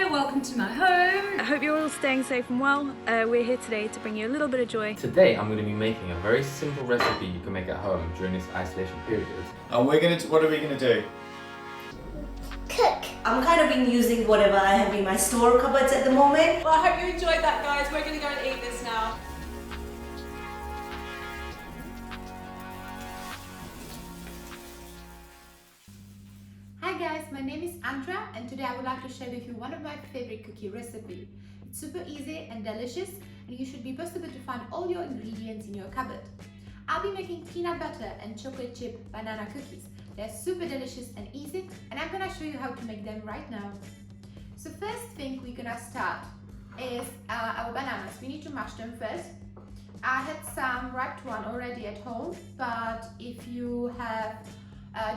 welcome to my home. I hope you're all staying safe and well. We're here today to bring you a little bit of joy. Today I'm going to be making a very simple recipe you can make at home during this isolation period. And what are we gonna do? Cook. I'm kind of been using whatever I have in my store cupboards at the moment. Well, I hope you enjoyed that, guys. We're gonna go and eat this now. Hi guys, my name is Andrea and today I would like to share with you one of my favorite cookie recipe. It's super easy and delicious and you should be possible to find all your ingredients in your cupboard. I'll be making peanut butter and chocolate chip banana cookies. They're super delicious and easy and I'm gonna show you how to make them right now. So first thing we're gonna start is our bananas. We need to mash them first. I had some ripe one already at home, but if you have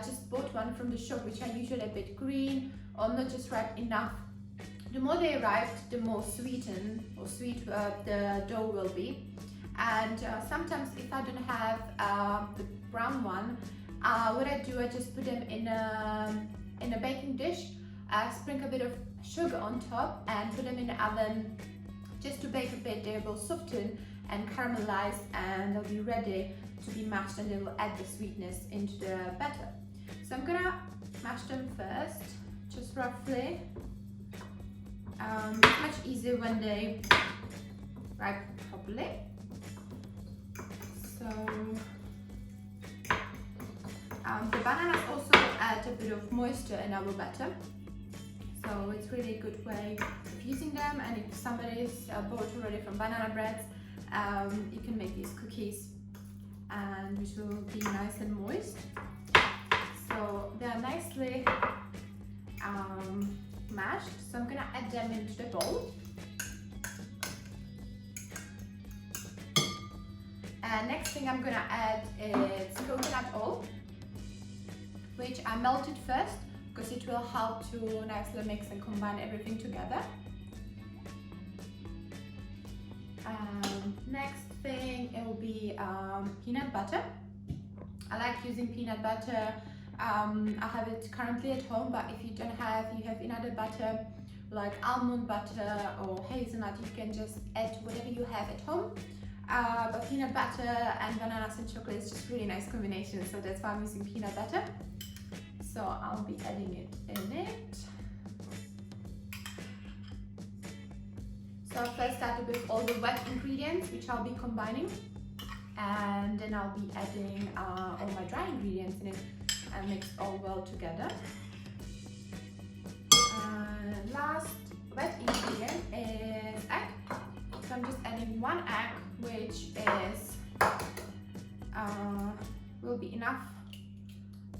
just bought one from the shop, which are usually a bit green or not just ripe enough, the more they ripe, the more sweet the dough will be. And sometimes if I don't have the brown one, what I do, I just put them in a baking dish, sprinkle a bit of sugar on top and put them in the oven just to bake a bit. They will soften and caramelize and they'll be ready to be mashed and they will add the sweetness into the batter. So I'm gonna mash them first, just roughly. It's much easier when they ripe properly. So the bananas also add a bit of moisture in our batter. So it's really a good way of using them, and if somebody's bought already from banana breads, you can make these cookies and which will be nice and moist. So they are nicely mashed, so I'm gonna add them into the bowl. And next thing I'm gonna add is coconut oil, which I melted first because it will help to nicely mix and combine everything together. Next thing, it will be peanut butter. I like using peanut butter. I have it currently at home, but if you don't have, you have another butter like almond butter or hazelnut, you can just add whatever you have at home. But peanut butter and bananas and chocolate is just really nice combination, so that's why I'm using peanut butter. So I'll be adding it in it. So I'll first start with all the wet ingredients, which I'll be combining, and then I'll be adding all my dry ingredients in it and mix all well together. Last wet ingredient is egg. So I'm just adding one egg, which is will be enough,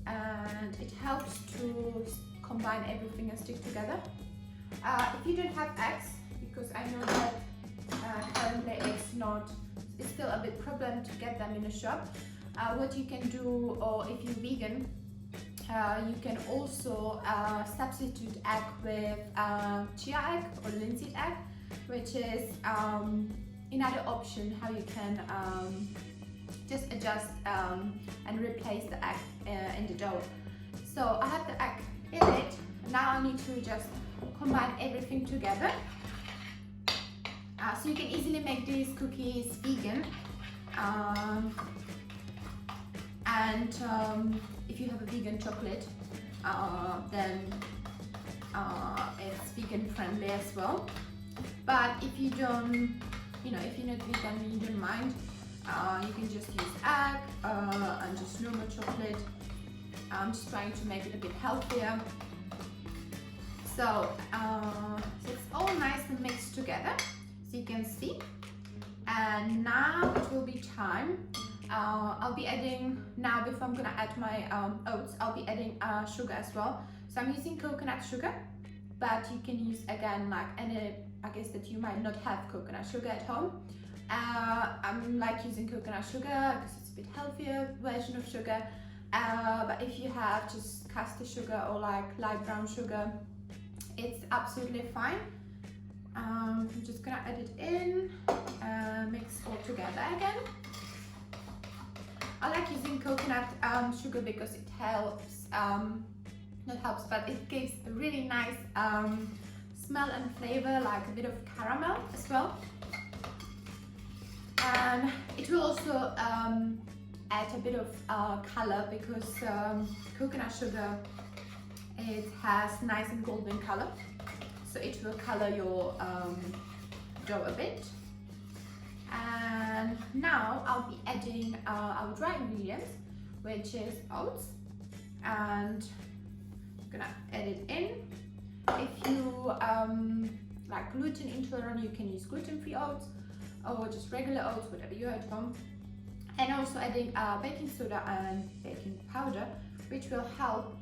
and it helps to combine everything and stick together. If you don't have eggs, because I know that currently it's still a bit problem to get them in a shop. What you can do, or if you're vegan, you can also substitute egg with chia egg or linseed egg, which is another option how you can just adjust and replace the egg in the dough. So I have the egg in it. Now I need to just combine everything together. So you can easily make these cookies vegan, and if you have a vegan chocolate, then it's vegan friendly as well. But if you don't, if you're not vegan and you don't mind, you can just use egg and just normal chocolate. I'm just trying to make it a bit healthier. So it's all nice and mixed together, so you can see. And now it will be time. I'll be adding, now before I'm gonna add my oats, I'll be adding sugar as well. So I'm using coconut sugar, but you can use again like any, I guess that you might not have coconut sugar at home. I'm like using coconut sugar because it's a bit healthier version of sugar. But if you have just caster sugar or like light brown sugar, it's absolutely fine. I'm just gonna add it in, mix all together again. I like using coconut sugar because it helps, not helps, but it gives a really nice smell and flavor like a bit of caramel as well. And it will also add a bit of color because coconut sugar, it has nice and golden color, so it will color your dough a bit. And now I'll be adding our dry ingredients, which is oats, and I'm gonna add it in. If you like gluten intolerant, you can use gluten-free oats or just regular oats, whatever you have at home. And also adding baking soda and baking powder, which will help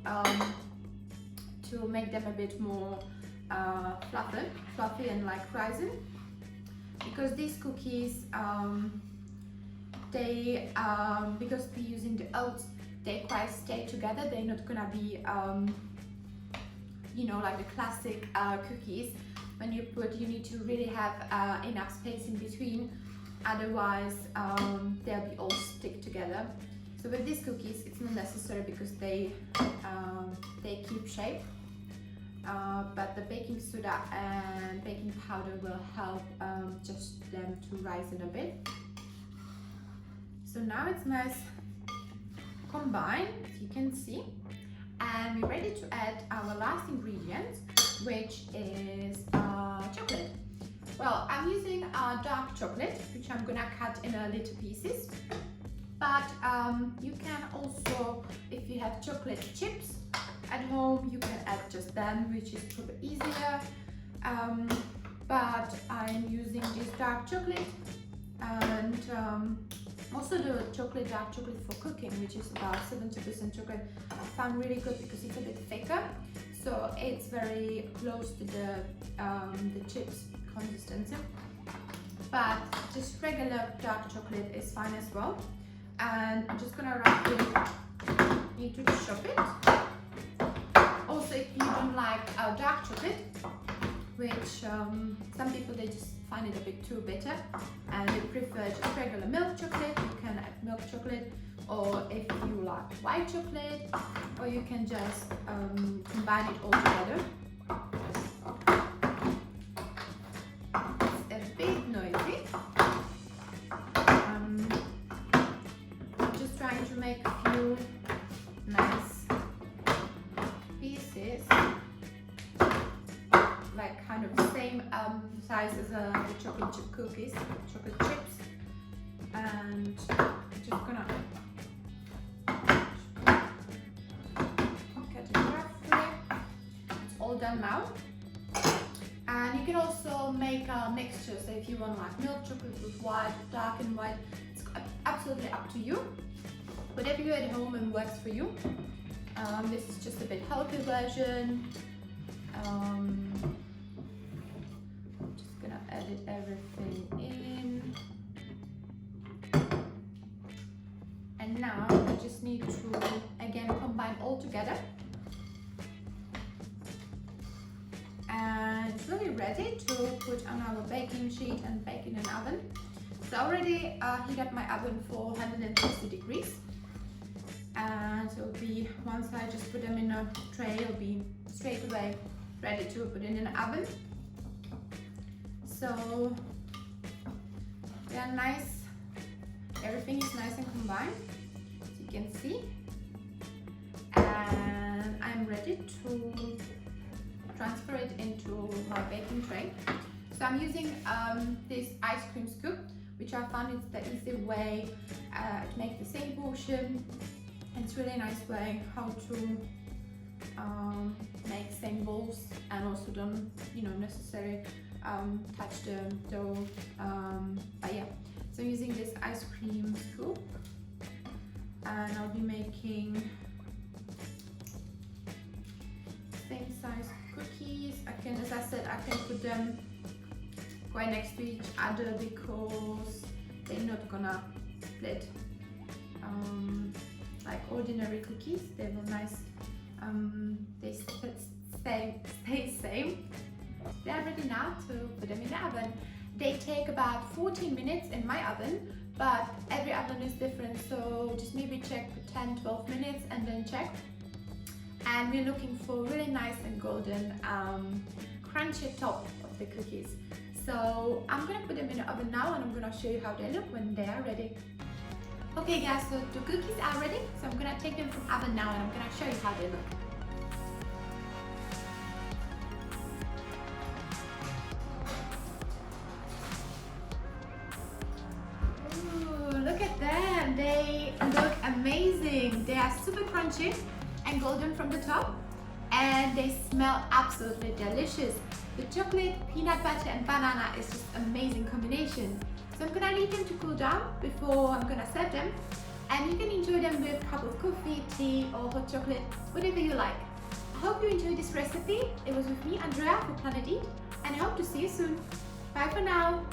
to make them a bit more fluffy and like rising. Because these cookies, because we're using the oats, they quite stay together. They're not gonna be, you know, like the classic cookies. When you need to really have enough space in between, otherwise they'll be all stick together. So with these cookies, it's not necessary because they keep shape. But the baking soda and baking powder will help just them to rise in a bit. So now it's nice combined, as you can see, and we're ready to add our last ingredient, which is chocolate. Well, I'm using dark chocolate, which I'm gonna cut in little pieces, but you can also, if you have chocolate chips at home, you can add just them, which is probably easier, but I'm using this dark chocolate, and also the dark chocolate for cooking, which is about 70% chocolate, I found really good because it's a bit thicker, so it's very close to the chips consistency. But just regular dark chocolate is fine as well, and I'm just gonna roughly need to chop it. Also, if you don't like dark chocolate, which some people, they just find it a bit too bitter and they prefer just regular milk chocolate, you can add milk chocolate, or if you like white chocolate, or you can just combine it all together. It's a bit noisy. I'm just trying to make a few nice pieces, like kind of same size as the chocolate chip cookies, chocolate chips, and I'm just gonna cut it roughly. It's all done now. And you can also make a mixture, so if you want like milk chocolate with white, dark and white, it's absolutely up to you. Whatever you at home and works for you. This is just a bit healthier version. I'm just gonna edit everything in. And now I just need to again combine all together. And it's really ready to put on our baking sheet and bake in an oven. So I already heated my oven for 160 degrees. And so it'll be, once I just put them in a tray, it'll be straight away ready to put in an oven. So they are nice, everything is nice and combined, as you can see. And I'm ready to transfer it into my baking tray. So I'm using this ice cream scoop, which I found is the easy way to make the same portion. It's really a nice way how to make same balls and also don't, you know, necessarily touch the dough. But yeah, so I'm using this ice cream scoop, and I'll be making same size cookies. I can, as I said, I can put them quite next to each other because they're not gonna split like ordinary cookies. They will nice, they stay same. They are ready now to put them in the oven. They take about 14 minutes in my oven, but every oven is different, so just maybe check for 10-12 minutes and then check. And we're looking for really nice and golden crunchy top of the cookies. So I'm gonna put them in the oven now and I'm gonna show you how they look when they are ready. Okay guys, so the cookies are ready, so I'm gonna take them from oven now and I'm gonna show you how they look. Ooh, look at them, they look amazing. They are super crunchy and golden from the top and they smell absolutely delicious. The chocolate, peanut butter and banana is just amazing combination. So I'm gonna leave them to cool down before I'm gonna serve them, and you can enjoy them with a cup of coffee, tea or hot chocolate, whatever you like. I hope you enjoyed this recipe. It was with me, Andrea, for Planet Eat, and I hope to see you soon. Bye for now.